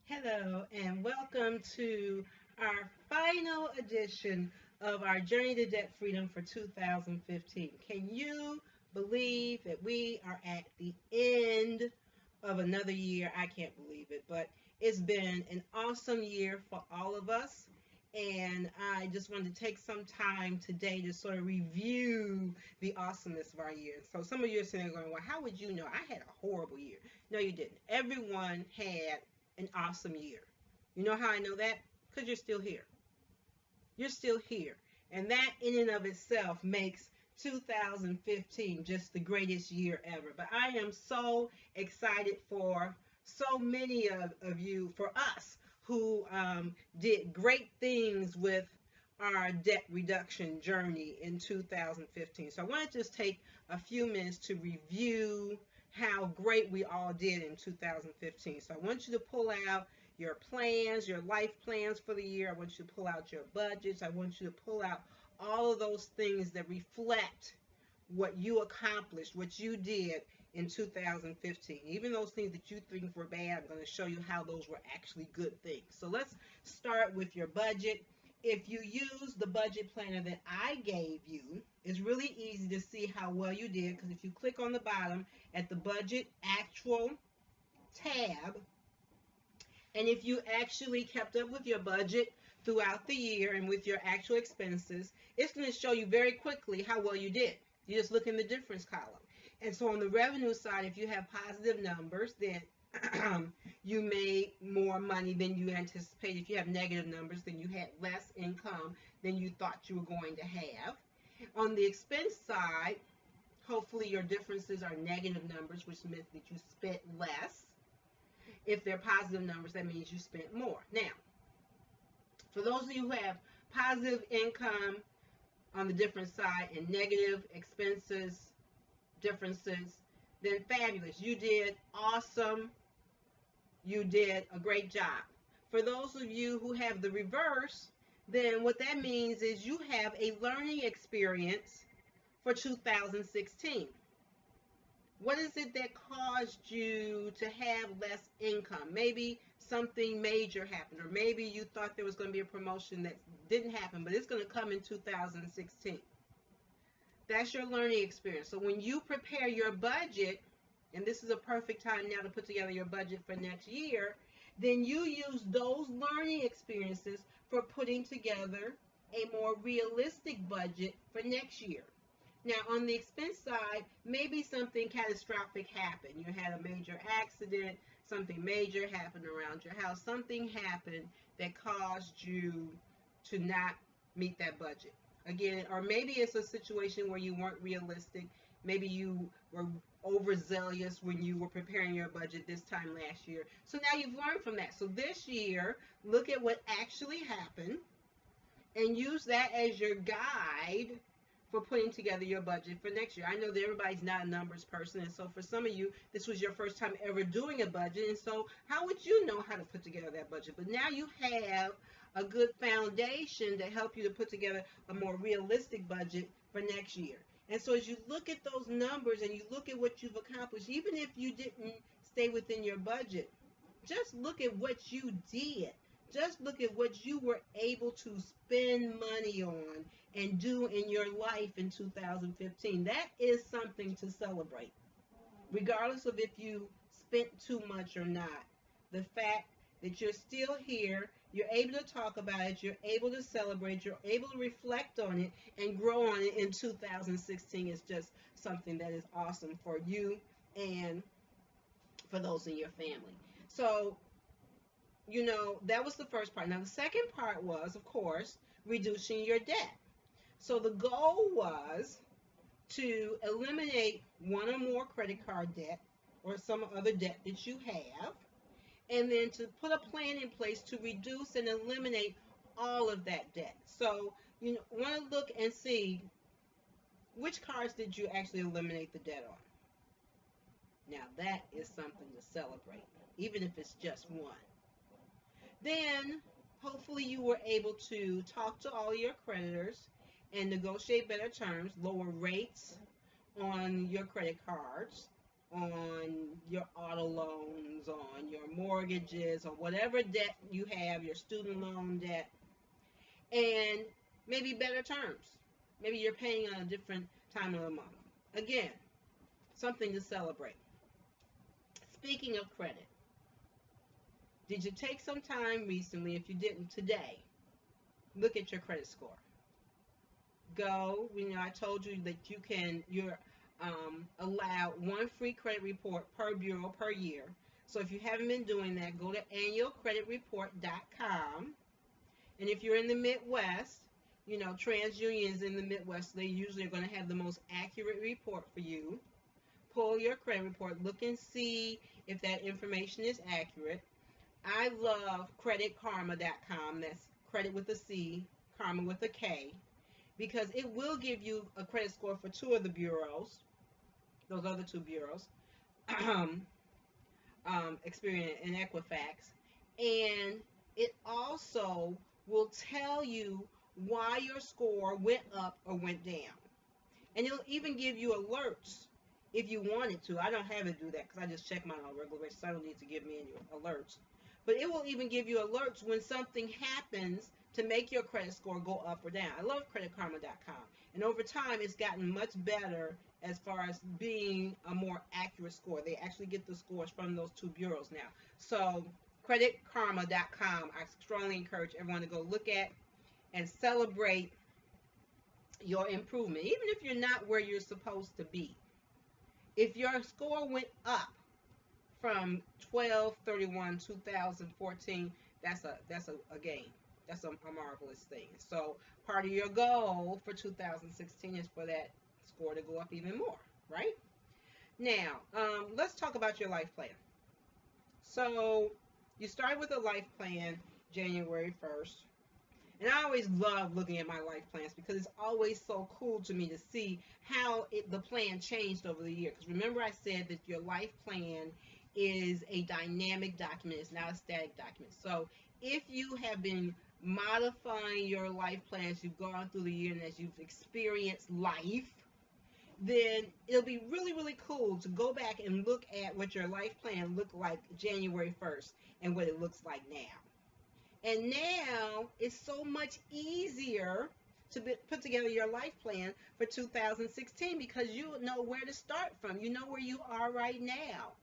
Hello, and welcome to our final edition of our Journey to Debt Freedom for 2015. Can you believe that we are at the end of another year? I can't believe it, but it's been an awesome year for all of us. And I just wanted to take some time today to sort of review the awesomeness of our year. So some of you are sitting there going, well, how would you know? I had a horrible year. No, you didn't. Everyone had an awesome year. You know how I know that? Because you're still here. You're still here. And that in and of itself makes 2015 just the greatest year ever. But I am so excited for so many of you, for us, who did great things with our debt reduction journey in 2015. So I want to just take a few minutes to review how great we all did in 2015. So I want you to pull out your plans, your life plans for the year. I want you to pull out your budgets. I want you to pull out all of those things that reflect what you accomplished, what you did in 2015. Even those things that you think were bad, I'm going to show you how those were actually good things. So let's start with your budget. If you use the budget planner that I gave you, it's really easy to see how well you did, because if you click on the bottom at the budget actual tab, and if you actually kept up with your budget throughout the year and with your actual expenses, it's going to show you very quickly how well you did. You just look in the difference column. And so on the revenue side, if you have positive numbers, then you made more money than you anticipated. If you have negative numbers, then you had less income than you thought you were going to have. On the expense side, hopefully your differences are negative numbers, which means that you spent less. If they're positive numbers, that means you spent more. Now, for those of you who have positive income on the difference side and negative expenses differences, then fabulous. You did awesome. You did a great job. For those of you who have the reverse, then what that means is you have a learning experience for 2016. What is it that caused you to have less income? Maybe something major happened, or maybe you thought there was going to be a promotion that didn't happen, but it's going to come in 2016. That's your learning experience. So when you prepare your budget, and this is a perfect time now to put together your budget for next year, then you use those learning experiences for putting together a more realistic budget for next year. Now, on the expense side, maybe something catastrophic happened. You had a major accident, something major happened around your house, something happened that caused you to not meet that budget. Again, or maybe it's a situation where you weren't realistic. Maybe you were overzealous when you were preparing your budget this time last year. So now you've learned from that. So this year, look at what actually happened and use that as your guide for putting together your budget for next year. I know that everybody's not a numbers person, and so for some of you, this was your first time ever doing a budget, and so how would you know how to put together that budget? But now you have a good foundation to help you to put together a more realistic budget for next year. And so as you look at those numbers and you look at what you've accomplished, even if you didn't stay within your budget, just look at what you did. Just look at what you were able to spend money on and do in your life in 2015. That is something to celebrate, regardless of if you spent too much or not. The fact that you're still here, you're able to talk about it, you're able to celebrate, you're able to reflect on it and grow on it in 2016 is just something that is awesome for you and for those in your family. So, that was the first part. Now, the second part was, of course, reducing your debt. So the goal was to eliminate one or more credit card debt or some other debt that you have, and then to put a plan in place to reduce and eliminate all of that debt. So you want to look and see which cards did you actually eliminate the debt on. Now that is something to celebrate, even if it's just one. Then hopefully you were able to talk to all your creditors and negotiate better terms, lower rates on your credit cards, on your auto loans, on your mortgages or whatever debt you have, your student loan debt, and maybe better terms. Maybe you're paying on a different time of the month. Again, something to celebrate. Speaking of credit, did you take some time recently? If you didn't today, look at your credit score. Go, I told you that you're allowed one free credit report per bureau per year. So if you haven't been doing that, go to annualcreditreport.com. And if you're in the Midwest, TransUnion is in the Midwest, so they usually are going to have the most accurate report for you. Pull your credit report, look and see if that information is accurate. I love creditkarma.com. That's credit with a C, karma with a K, because it will give you a credit score for two of the bureaus, those other two bureaus, Experian and Equifax, and it also will tell you why your score went up or went down. And it'll even give you alerts if you wanted to. I don't have it do that because I just check mine on a regular basis, so I don't need to give me any alerts. But it will even give you alerts when something happens to make your credit score go up or down. I love creditkarma.com. And over time, it's gotten much better as far as being a more accurate score. They actually get the scores from those two bureaus now. So creditkarma.com, I strongly encourage everyone to go look at and celebrate your improvement, even if you're not where you're supposed to be. If your score went up from 12/31/2014, that's a gain. That's a marvelous thing. So part of your goal for 2016 is for that score to go up even more, right? Now, let's talk about your life plan. So you start with a life plan January 1st. And I always love looking at my life plans because it's always so cool to me to see how the plan changed over the year. Because remember I said that your life plan is a dynamic document. It's not a static document. So if you have been modifying your life plan as you've gone through the year and as you've experienced life, then it'll be really, really cool to go back and look at what your life plan looked like January 1st and what it looks like now. And now it's so much easier to put together your life plan for 2016 because you know where to start from. You know where you are right now.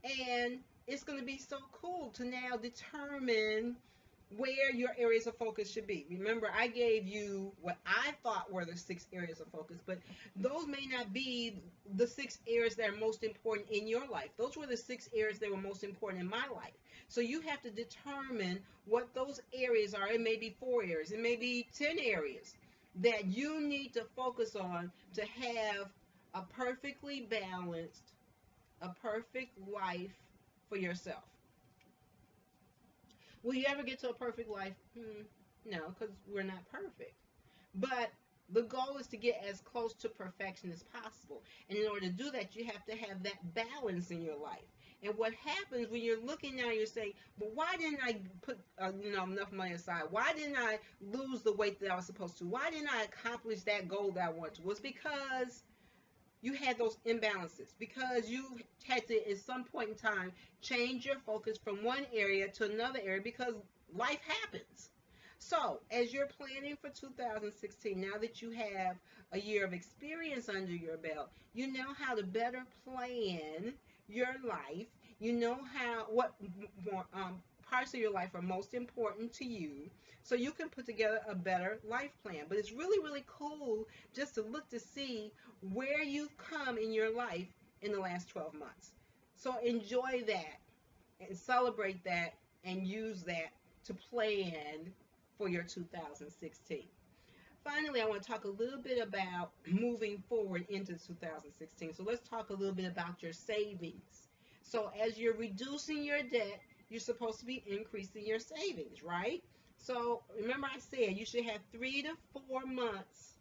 And it's going to be so cool to now determine where your areas of focus should be. Remember, I gave you what I thought were the 6 areas of focus, but those may not be the 6 areas that are most important in your life. Those were the 6 areas that were most important in my life. So you have to determine what those areas are. It may be 4 areas. It may be 10 areas that you need to focus on to have a perfectly balanced, a perfect life for yourself. Will you ever get to a perfect life? No, because we're not perfect. But the goal is to get as close to perfection as possible. And in order to do that, you have to have that balance in your life. And what happens when you're looking now, you're saying, well, why didn't I put enough money aside? Why didn't I lose the weight that I was supposed to? Why didn't I accomplish that goal that I wanted to? It was because you had those imbalances, because you had to, at some point in time, change your focus from one area to another area because life happens. So, as you're planning for 2016, now that you have a year of experience under your belt, you know how to better plan your life. You know what parts of your life are most important to you, so you can put together a better life plan. But it's really, really cool just to look to see where you've come in your life in the last 12 months. So enjoy that and celebrate that and use that to plan for your 2016. Finally, I want to talk a little bit about moving forward into 2016. So let's talk a little bit about your savings. So as you're reducing your debt, you're supposed to be increasing your savings, right? So remember I said you should have 3 to 4 months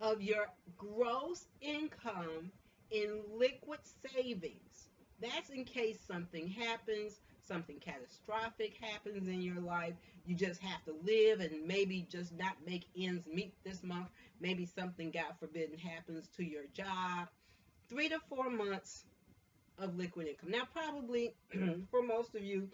of your gross income in liquid savings. That's in case something happens, something catastrophic happens in your life. You just have to live and maybe just not make ends meet this month. Maybe something, God forbid, happens to your job. 3 to 4 months of liquid income. Now, probably for most of you,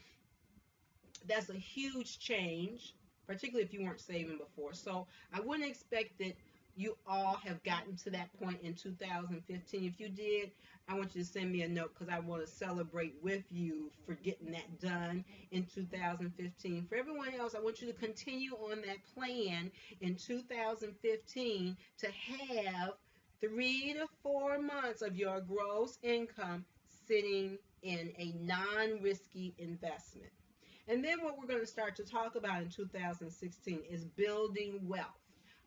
that's a huge change, particularly if you weren't saving before. So I wouldn't expect that you all have gotten to that point in 2015. If you did, I want you to send me a note because I want to celebrate with you for getting that done in 2015. For everyone else, I want you to continue on that plan in 2015 to have 3 to 4 months of your gross income sitting in a non-risky investment. And then what we're going to start to talk about in 2016 is building wealth.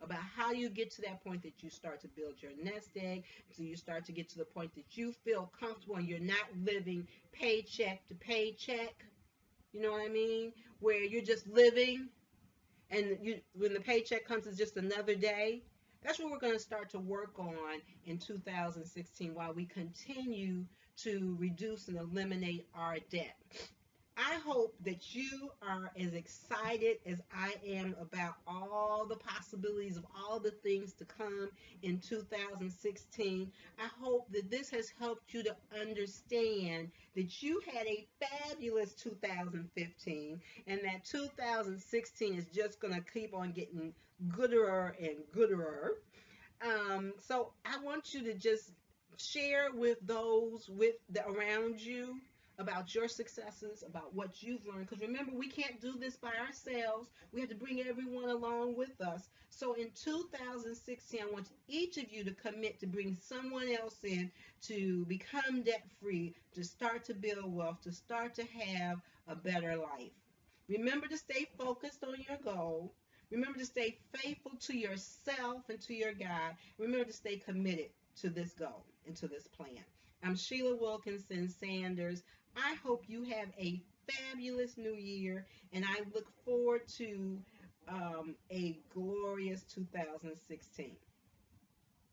About how you get to that point that you start to build your nest egg, so you start to get to the point that you feel comfortable and you're not living paycheck to paycheck. You know what I mean? Where you're just living, and when the paycheck comes, it's just another day. That's what we're going to start to work on in 2016 while we continue to reduce and eliminate our debt. I hope that you are as excited as I am about all the possibilities of all the things to come in 2016. I hope that this has helped you to understand that you had a fabulous 2015 and that 2016 is just going to keep on getting gooder and gooder. So I want you to just share with those around you about your successes, about what you've learned. Because remember, we can't do this by ourselves. We have to bring everyone along with us. So in 2016, I want each of you to commit to bring someone else in to become debt free, to start to build wealth, to start to have a better life. Remember to stay focused on your goal. Remember to stay faithful to yourself and to your God. Remember to stay committed to this goal and to this plan. I'm Sheila Wilkinson-Sanders. I hope you have a fabulous new year, and I look forward to a glorious 2016.